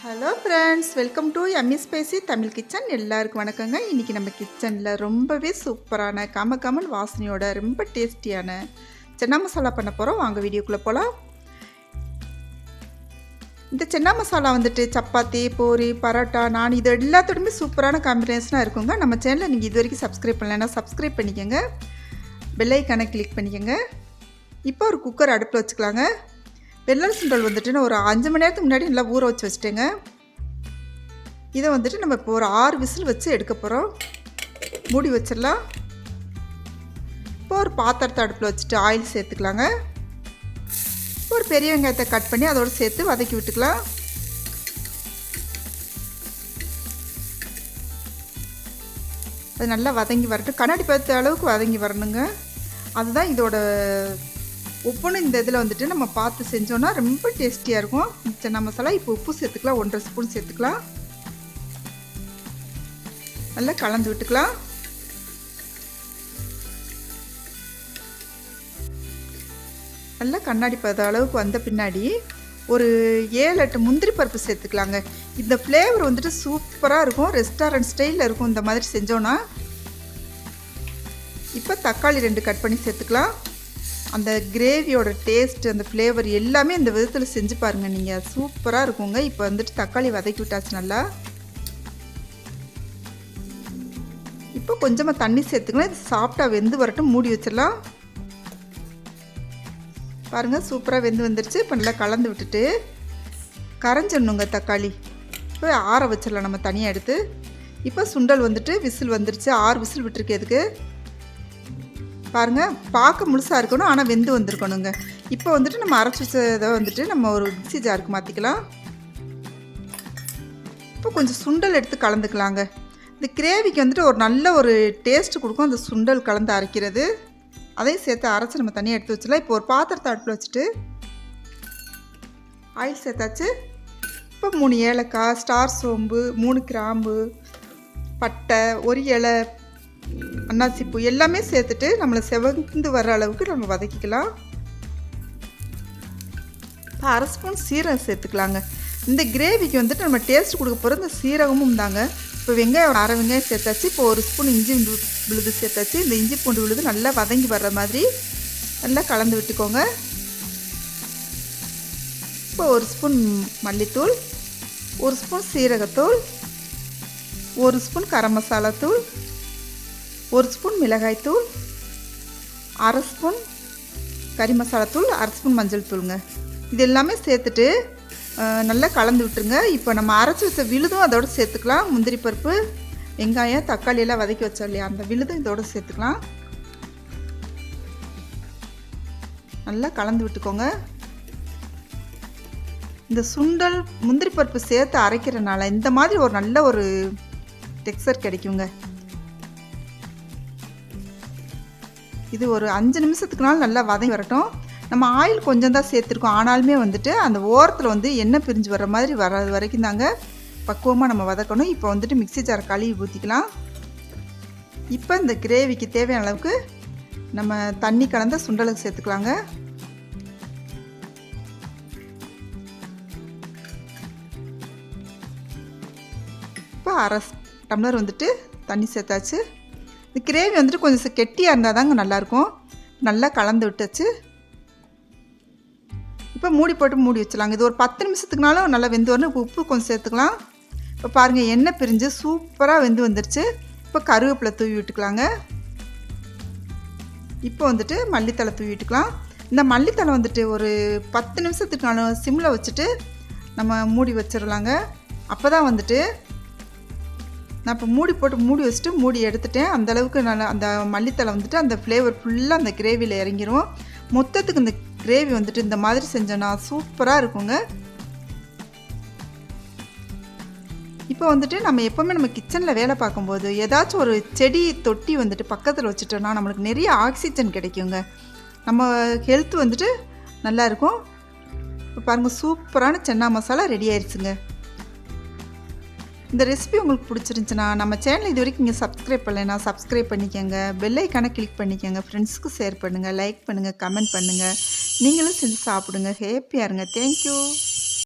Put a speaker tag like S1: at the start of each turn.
S1: Hello friends, welcome to Emmy spicy Tamil kitchen. எல்லாருக்கும் வணக்கங்க. இன்றைக்கி நம்ம கிச்சனில் ரொம்பவே சூப்பரான கமகமன் வாசனையோட ரொம்ப டேஸ்டியான சென்னா மசாலா பண்ண போகிறோம். வாங்க வீடியோக்குள்ளே போகலாம். இந்த சென்னா மசாலா வந்துட்டு சப்பாத்தி, பூரி, பரோட்டா, நான் இது எல்லாத்தோடையுமே சூப்பரான காம்பினேஷனாக இருக்குங்க. நம்ம சேனலை நீங்கள் இது வரைக்கும் சப்ஸ்கிரைப் பண்ணலைன்னா சப்ஸ்கிரைப் பண்ணிக்கோங்க, பெல் ஐக்கானை கிளிக் பண்ணிக்கோங்க. இப்போ ஒரு குக்கர் அடுப்பில் வச்சுக்கலாங்க. வெள்ளை சுண்டல் வந்துட்டு நான் ஒரு 5 மணி நேரத்துக்கு முன்னாடி நல்லா ஊற வச்சு வச்சுட்டேங்க. இதை வந்துட்டு நம்ம இப்போ ஒரு 6 விசில் வச்சு எடுக்க போகிறோம். மூடி வச்சிடலாம். இப்போ ஒரு பாத்திரத்தை அடுப்பில் வச்சுட்டு ஆயில் சேர்த்துக்கலாங்க. ஒரு பெரிய வெங்காயத்தை கட் பண்ணி அதோடு சேர்த்து வதக்கி விட்டுக்கலாம். அது நல்லா வதங்கி வரட்டும். கண்ணாடி பார்த்த அளவுக்கு வதங்கி வரணுங்க. அதுதான் இதோட உப்புன்னு இந்த இதில் வந்துட்டு நம்ம பார்த்து செஞ்சோன்னா ரொம்ப டேஸ்டியாக இருக்கும் சென்னா மசாலா. இப்போ உப்பு சேர்த்துக்கலாம், 1.5 ஸ்பூன் சேர்த்துக்கலாம். நல்லா கலந்து விட்டுக்கலாம். நல்லா கண்ணாடி பார்த்த அளவுக்கு வந்த பின்னாடி ஒரு 7-8 முந்திரி பருப்பு சேர்த்துக்கலாங்க. இந்த ஃப்ளேவர் வந்துட்டு சூப்பராக இருக்கும், ரெஸ்டாரண்ட் ஸ்டைலில் இருக்கும் இந்த மாதிரி செஞ்சோன்னா. இப்போ தக்காளி 2 கட் பண்ணி சேர்த்துக்கலாம். அந்த கிரேவியோட டேஸ்ட், அந்த ஃப்ளேவர் எல்லாமே இந்த விதத்தில் செஞ்சு பாருங்கள், நீங்கள் சூப்பராக இருக்குங்க. இப்போ வந்துட்டு தக்காளி வதக்கி விட்டாச்சு நல்லா. இப்போ கொஞ்சமாக தண்ணி சேர்த்துக்கலாம். இது சாஃப்டாக வெந்து வரட்டும். மூடி வச்சிடலாம். பாருங்கள், சூப்பராக வெந்து வந்துருச்சு. இப்போ நல்லா கலந்து விட்டுட்டு கரைஞ்சிடணுங்க தக்காளி. இப்போ ஆற வச்சிடலாம் நம்ம தனியாக எடுத்து. இப்போ சுண்டல் வந்துட்டு விசில் வந்துருச்சு. 6 விசில் விட்டுருக்கேதுக்கு பாருங்கள். பார்க்க முழுசாக இருக்கணும், ஆனால் வெந்து வந்திருக்கணுங்க. இப்போ வந்துட்டு நம்ம அரைச்சி வச்சதை வந்துட்டு நம்ம ஒரு மிக்ஸி ஜாருக்கு மாற்றிக்கலாம். இப்போ கொஞ்சம் சுண்டல் எடுத்து கலந்துக்கலாங்க. இந்த கிரேவிக்கு வந்துட்டு ஒரு நல்ல ஒரு டேஸ்ட்டு கொடுக்கும் அந்த சுண்டல் கலந்து அரைக்கிறது. அதையும் சேர்த்து அரைச்சி நம்ம தனியாக எடுத்து வச்சிடலாம். இப்போ ஒரு பாத்திரத்தை அடுப்பில் வச்சுட்டு ஆயில் சேர்த்தாச்சு. இப்போ 3 ஏலக்காய், ஸ்டார் சோம்பு, 3 கிராம்பு, பட்டை, 1 இலை, அன்னாசிப்பூ எல்லாமே சேர்த்துட்டு நம்மளை செவந்து வர அளவுக்கு நம்ம வதக்கிக்கலாம். இப்போ 1/2 ஸ்பூன் சீரகம் சேர்த்துக்கலாங்க. இந்த கிரேவிக்கு வந்துட்டு நம்ம டேஸ்ட் கொடுக்க போகிற இந்த சீரகமும் தாங்க. இப்போ வெங்காயம் 1/2 வெங்காயம் சேர்த்தாச்சு. இப்போ 1 ஸ்பூன் இஞ்சி விழுது சேர்த்தாச்சு. இந்த இஞ்சி பூண்டு விழுது நல்லா வதங்கி வர்ற மாதிரி நல்லா கலந்து விட்டுக்கோங்க. இப்போ 1 ஸ்பூன் மல்லித்தூள், 1 ஸ்பூன் சீரகத்தூள், 1 ஸ்பூன் கரம் மசாலா தூள், 1 ஸ்பூன் மிளகாய்த்தூள், 1/2 ஸ்பூன் கறி மசாலாத்தூள், 1/2 ஸ்பூன் மஞ்சள் தூளுங்க. இது எல்லாமே சேர்த்துட்டு நல்லா கலந்து விட்டுருங்க. இப்போ நம்ம அரைச்சி வச்ச விழுதும் அதோடு சேர்த்துக்கலாம். முந்திரி பருப்பு, வெங்காயம், தக்காளி எல்லாம் வதக்கி வச்சோம் இல்லையா, அந்த விழுதும் இதோடு சேர்த்துக்கலாம். நல்லா கலந்து விட்டுக்கோங்க. இந்த சுண்டல் முந்திரி பருப்பு சேர்த்து அரைக்கிறனால இந்த மாதிரி ஒரு நல்ல ஒரு டெக்ஸ்சர் கிடைக்குங்க. இது ஒரு 5 நிமிஷத்துக்குனாலும் நல்லா வதங்கி வரட்டும். நம்ம ஆயில் கொஞ்சம் தான் சேர்த்துருக்கோம், ஆனாலுமே வந்துட்டு அந்த ஓரத்தில் வந்து எண்ணெய் பிரிஞ்சு வர மாதிரி வர்றது வரைக்கும் தாங்க பக்குவமாக நம்ம வதக்கணும். இப்போ வந்துட்டு மிக்ஸி ஜார் கழுவி ஊற்றிக்கலாம். இப்போ இந்த கிரேவிக்கு தேவையான அளவுக்கு நம்ம தண்ணி கலந்த சுண்டலுக்கு சேர்த்துக்கலாங்க. இப்போ 1/2 டம்ளர் வந்துட்டு தண்ணி சேர்த்தாச்சு. இந்த கிரேவி வந்துட்டு கொஞ்சம் கெட்டியாக இருந்தால் தாங்க நல்லாயிருக்கும். நல்லா கலந்து விட்டாச்சு. இப்போ மூடி போட்டு மூடி வச்சலாங்க. இது ஒரு 10 நிமிஷத்துக்குனாலும் நல்லா வெந்து வரணும். இப்போ உப்பு கொஞ்சம் சேர்த்துக்கலாம். இப்போ பாருங்கள், எண்ணெய் பிரிஞ்சு சூப்பராக வெந்து வந்துருச்சு. இப்போ கருவேப்பிலை தூவி விட்டுக்கலாங்க. இப்போ வந்துட்டு மல்லித்தலை தூவி விட்டுக்கலாம். இந்த மல்லித்தலை வந்துட்டு ஒரு 10 நிமிஷத்துக்குனாலும் சிம்மில் வச்சுட்டு நம்ம மூடி வச்சிடலாங்க. அப்போ தான் வந்துட்டு நான் இப்போ மூடி போட்டு மூடி வச்சுட்டு மூடி எடுத்துட்டேன். அந்தளவுக்கு நல்லா அந்த மல்லித்தலை வந்துட்டு அந்த ஃப்ளேவர் ஃபுல்லாக அந்த கிரேவியில் இறங்கிடும். மொத்தத்துக்கு இந்த கிரேவி வந்துட்டு இந்த மாதிரி செஞ்சோன்னா சூப்பராக இருக்குங்க. இப்போ வந்துட்டு நம்ம எப்போவுமே நம்ம கிச்சனில் வேலை பார்க்கும்போது ஏதாச்சும் ஒரு செடி தொட்டி வந்துட்டு பக்கத்தில் வச்சுட்டோன்னா நம்மளுக்கு நிறைய ஆக்சிஜன் கிடைக்குங்க. நம்ம ஹெல்த் வந்துட்டு நல்லாயிருக்கும். இப்போ பாருங்கள், சூப்பரான சென்னா மசாலா ரெடி ஆயிடுச்சுங்க. இந்த ரெசிபி உங்களுக்கு பிடிச்சிருந்துச்சுன்னா நம்ம சேனல் இது வரைக்கும் நீங்கள் சப்ஸ்கிரைப் பண்ணலைன்னா சப்ஸ்கிரைப் பண்ணிக்கோங்க, பெல் ஐக்கானை கிளிக் பண்ணிக்கோங்க, ஃப்ரெண்ட்ஸுக்கு ஷேர் பண்ணுங்கள், லைக் பண்ணுங்கள், கமெண்ட் பண்ணுங்கள். நீங்களும் செஞ்சு சாப்பிடுங்க, ஹேப்பியாக இருங்க. தேங்க்யூ.